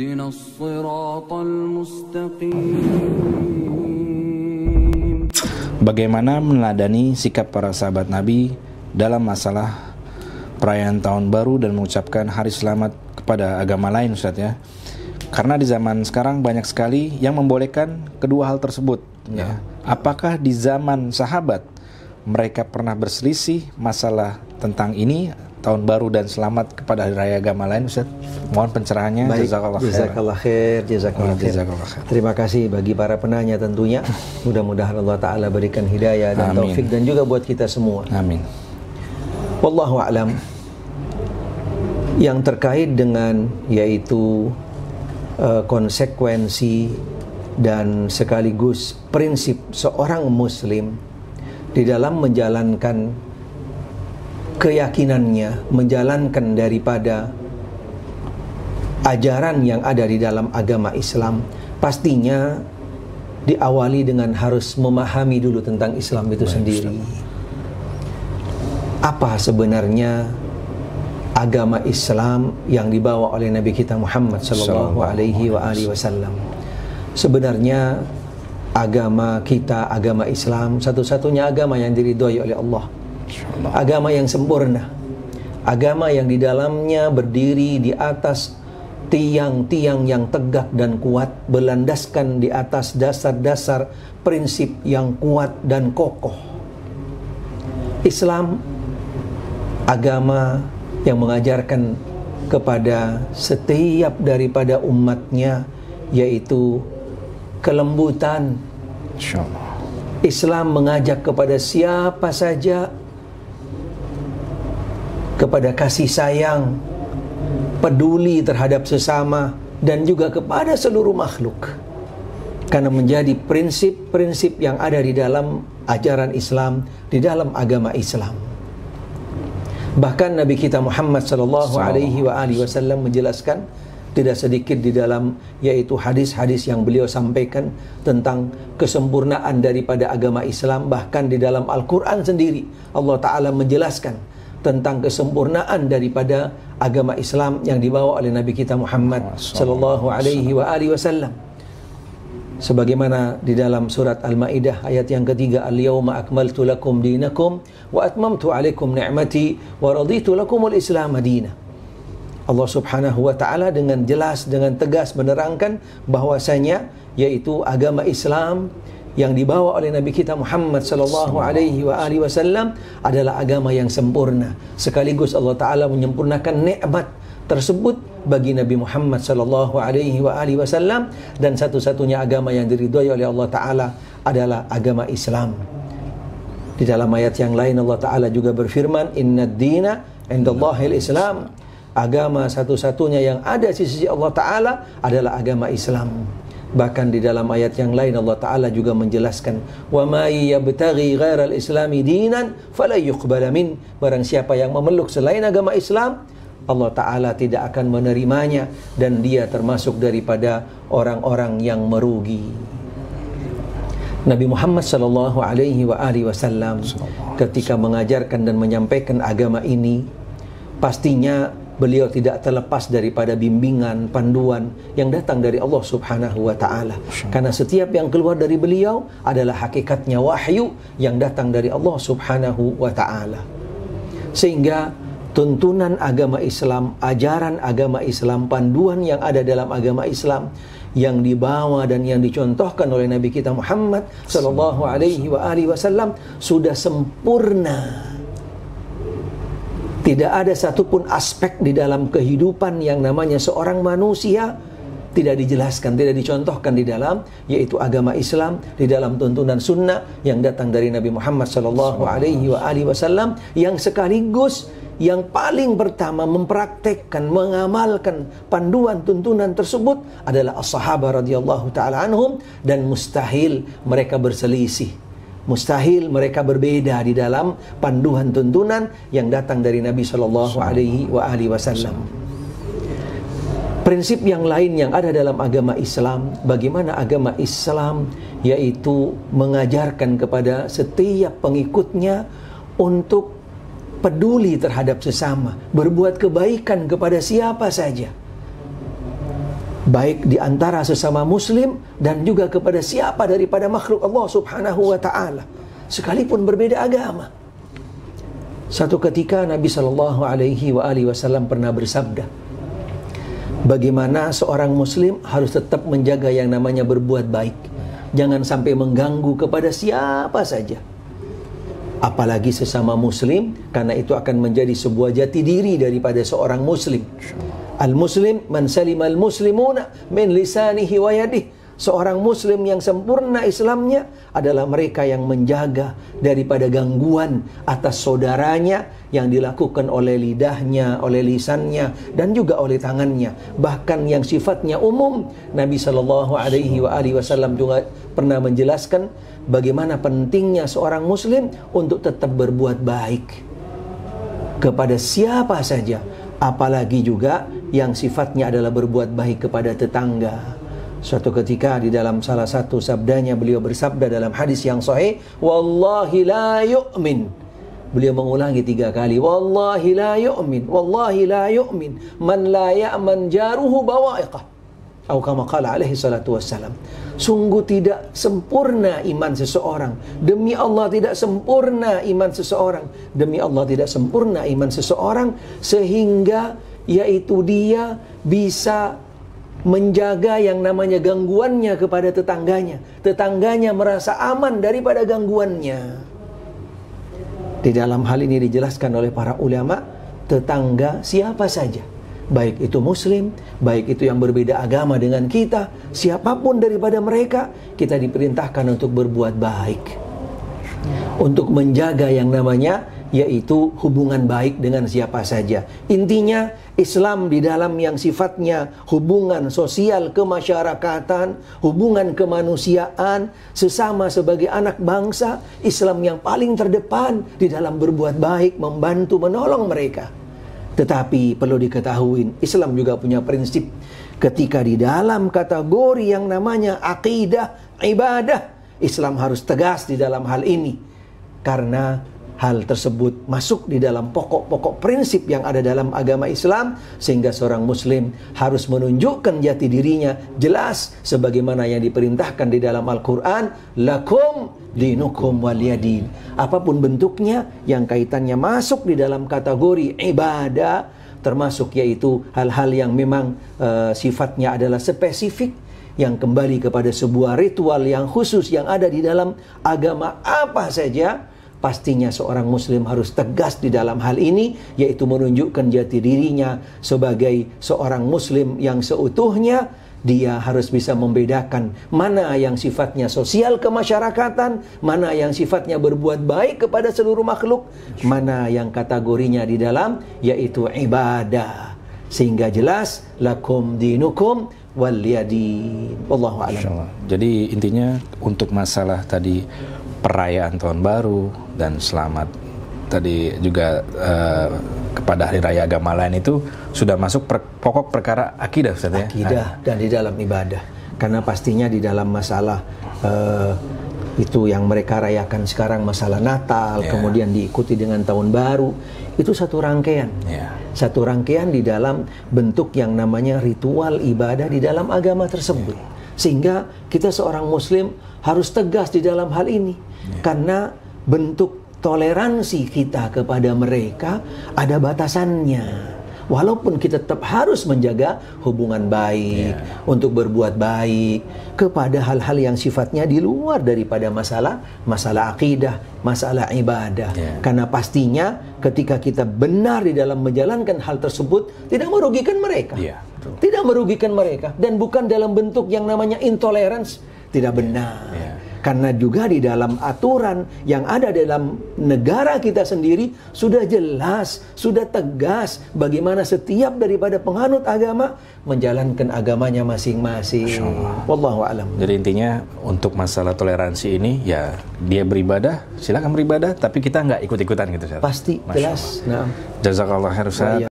اهدنا الصراط المستقيم. Bagaimana meneladani sikap para sahabat Nabi dalam masalah perayaan tahun baru dan mengucapkan hari selamat kepada agama lain, Ustaz ya? Karena di zaman sekarang banyak sekali yang membolehkan kedua hal tersebut ya. Apakah di zaman sahabat mereka pernah berselisih masalah tentang ini, tahun baru dan selamat kepada hari raya agama lain, Ustaz? Mohon pencerahannya. Jazakallah khair. Terima kasih bagi para penanya tentunya. Mudah-mudahan Allah Ta'ala berikan hidayah dan taufik dan juga buat kita semua. Amin. Wallahu a'lam. Yang terkait dengan yaitu konsekuensi dan sekaligus prinsip seorang muslim di dalam menjalankan keyakinannya, menjalankan daripada ajaran yang ada di dalam agama Islam, pastinya diawali dengan harus memahami dulu tentang Islam itu sendiri. Apa sebenarnya agama Islam yang dibawa oleh Nabi kita Muhammad sallallahu alaihi wasallam? Sebenarnya agama kita, agama Islam, satu-satunya agama yang diridhoi oleh Allah. Agama yang sempurna, agama yang di dalamnya berdiri di atas tiang-tiang yang tegak dan kuat, berlandaskan di atas dasar-dasar prinsip yang kuat dan kokoh. Islam agama yang mengajarkan kepada setiap daripada umatnya yaitu kelembutan. Islam mengajak kepada siapa saja kepada kasih sayang, peduli terhadap sesama dan juga kepada seluruh makhluk. Karena menjadi prinsip-prinsip yang ada di dalam ajaran Islam, di dalam agama Islam. Bahkan Nabi kita Muhammad sallallahu alaihi wasallam menjelaskan tidak sedikit di dalam yaitu hadis-hadis yang beliau sampaikan tentang kesempurnaan daripada agama Islam. Bahkan di dalam Al-Quran sendiri Allah Ta'ala menjelaskan tentang kesempurnaan daripada agama Islam yang dibawa oleh Nabi kita Muhammad sallallahu alaihi wasallam. Sebagaimana di dalam surat Al-Maidah ayat yang ketiga, Al-yawma akmaltu lakum dinakum wa atmamtu alaikum ni'mati wa raditu lakumul Islam madina. Allah Subhanahu wa taala dengan jelas, dengan tegas menerangkan bahwasanya yaitu agama Islam yang dibawa oleh Nabi kita Muhammad sallallahu alaihi wasallam adalah agama yang sempurna. Sekaligus Allah Ta'ala menyempurnakan nikmat tersebut bagi Nabi Muhammad sallallahu alaihi wasallam, dan satu-satunya agama yang diridhoi oleh Allah Ta'ala adalah agama Islam. Di dalam ayat yang lain Allah Ta'ala juga berfirman, Innad dina indallahil Islam. Agama satu-satunya yang ada di sisi Allah Ta'ala adalah agama Islam. Bahkan di dalam ayat yang lain Allah Ta'ala juga menjelaskan, wa may yabtaghi ghairal islami dinan fala yuqbala min. Barang siapa yang memeluk selain agama Islam, Allah Ta'ala tidak akan menerimanya dan dia termasuk daripada orang-orang yang merugi. Nabi Muhammad sallallahu alaihi wasallam ketika mengajarkan dan menyampaikan agama ini, pastinya beliau tidak terlepas daripada bimbingan, panduan yang datang dari Allah Subhanahu wa Ta'ala. Karena setiap yang keluar dari beliau adalah hakikatnya wahyu yang datang dari Allah Subhanahu wa Ta'ala. Sehingga tuntunan agama Islam, ajaran agama Islam, panduan yang ada dalam agama Islam yang dibawa dan yang dicontohkan oleh Nabi kita Muhammad sallallahu alaihi wasallam sudah sempurna. Tidak ada satupun aspek di dalam kehidupan yang namanya seorang manusia tidak dijelaskan, tidak dicontohkan di dalam yaitu agama Islam, di dalam tuntunan sunnah yang datang dari Nabi Muhammad sallallahu alaihi wasallam, yang sekaligus yang paling pertama mempraktekkan, mengamalkan panduan tuntunan tersebut adalah as-sahabah radhiyallahu taala anhum, dan mustahil mereka berselisih. Mustahil mereka berbeda di dalam panduan tuntunan yang datang dari Nabi sallallahu alaihi wasallam. Prinsip yang lain yang ada dalam agama Islam, bagaimana agama Islam yaitu mengajarkan kepada setiap pengikutnya untuk peduli terhadap sesama, berbuat kebaikan kepada siapa saja. baik di antara sesama muslim dan juga kepada siapa daripada makhluk Allah Subhanahu wa taala, sekalipun berbeda agama. Satu ketika Nabi sallallahu alaihi wasallam pernah bersabda, bagaimana seorang muslim harus tetap menjaga yang namanya berbuat baik. Jangan sampai mengganggu kepada siapa saja, apalagi sesama muslim, karena itu akan menjadi sebuah jati diri daripada seorang muslim. Al-muslim man salimal muslimuna min lisanihi wa yadihi. Seorang muslim yang sempurna Islamnya adalah mereka yang menjaga daripada gangguan atas saudaranya yang dilakukan oleh lidahnya, oleh lisannya, dan juga oleh tangannya. Bahkan yang sifatnya umum, Nabi SAW juga pernah menjelaskan bagaimana pentingnya seorang muslim untuk tetap berbuat baik kepada siapa saja, apalagi juga yang sifatnya adalah berbuat baik kepada tetangga. Suatu ketika di dalam salah satu sabdanya beliau bersabda dalam hadis yang sahih, wallahi la yu'min. Beliau mengulangi 3 kali, wallahi la yu'min, wallahi la yu'min man la ya'man jaruhu bawa'iqah. Atau kama qala alaihi salatu wassalam. Sungguh tidak sempurna iman seseorang. Demi Allah tidak sempurna iman seseorang. Demi Allah tidak sempurna iman seseorang sehingga yaitu dia bisa menjaga yang namanya gangguannya kepada tetangganya. Tetangganya merasa aman daripada gangguannya. Di dalam hal ini dijelaskan oleh para ulama, tetangga siapa saja, baik itu muslim, baik itu yang berbeda agama dengan kita, siapapun daripada mereka, kita diperintahkan untuk berbuat baik, untuk menjaga yang namanya yaitu hubungan baik dengan siapa saja. Intinya Islam di dalam yang sifatnya hubungan sosial kemasyarakatan, hubungan kemanusiaan, sesama sebagai anak bangsa, Islam yang paling terdepan di dalam berbuat baik, membantu, menolong mereka. Tetapi perlu diketahui, Islam juga punya prinsip ketika di dalam kategori yang namanya akidah, ibadah, Islam harus tegas di dalam hal ini. Karena hal tersebut masuk di dalam pokok-pokok prinsip yang ada dalam agama Islam, sehingga seorang muslim harus menunjukkan jati dirinya jelas sebagaimana yang diperintahkan di dalam Al-Quran, lakum dinukum waliyadin. Apapun bentuknya yang kaitannya masuk di dalam kategori ibadah, termasuk yaitu hal-hal yang memang sifatnya adalah spesifik, yang kembali kepada sebuah ritual yang khusus yang ada di dalam agama apa saja, pastinya seorang muslim harus tegas di dalam hal ini, yaitu menunjukkan jati dirinya sebagai seorang muslim yang seutuhnya. Dia harus bisa membedakan mana yang sifatnya sosial kemasyarakatan, mana yang sifatnya berbuat baik kepada seluruh makhluk, mana yang kategorinya di dalam yaitu ibadah. Sehingga jelas lakum dinukum waliyadin. Wallahu a'lam. Jadi intinya untuk masalah tadi perayaan tahun baru dan selamat tadi juga kepada hari raya agama lain itu sudah masuk pokok perkara akidah, Ustaz, ya? Akidah dan di dalam ibadah. Karena pastinya di dalam masalah itu yang mereka rayakan sekarang, masalah Natal, kemudian diikuti dengan tahun baru, itu satu rangkaian. Satu rangkaian di dalam bentuk yang namanya ritual ibadah di dalam agama tersebut. Sehingga kita seorang muslim harus tegas di dalam hal ini. Karena bentuk toleransi kita kepada mereka ada batasannya. Walaupun kita tetap harus menjaga hubungan baik, untuk berbuat baik kepada hal-hal yang sifatnya di luar daripada masalah akidah, masalah ibadah. Karena pastinya ketika kita benar di dalam menjalankan hal tersebut, tidak merugikan mereka. Tidak merugikan mereka. Dan bukan dalam bentuk yang namanya intolerance. Tidak benar. Karena juga di dalam aturan yang ada dalam negara kita sendiri sudah jelas, sudah tegas bagaimana setiap daripada penganut agama menjalankan agamanya masing-masing. Wallahu a'lam. Jadi intinya untuk masalah toleransi ini, ya dia beribadah, silakan beribadah, tapi kita nggak ikut-ikutan gitu, Ustaz. Pasti, jelas. Nah. Jazakallah khair, Ustaz.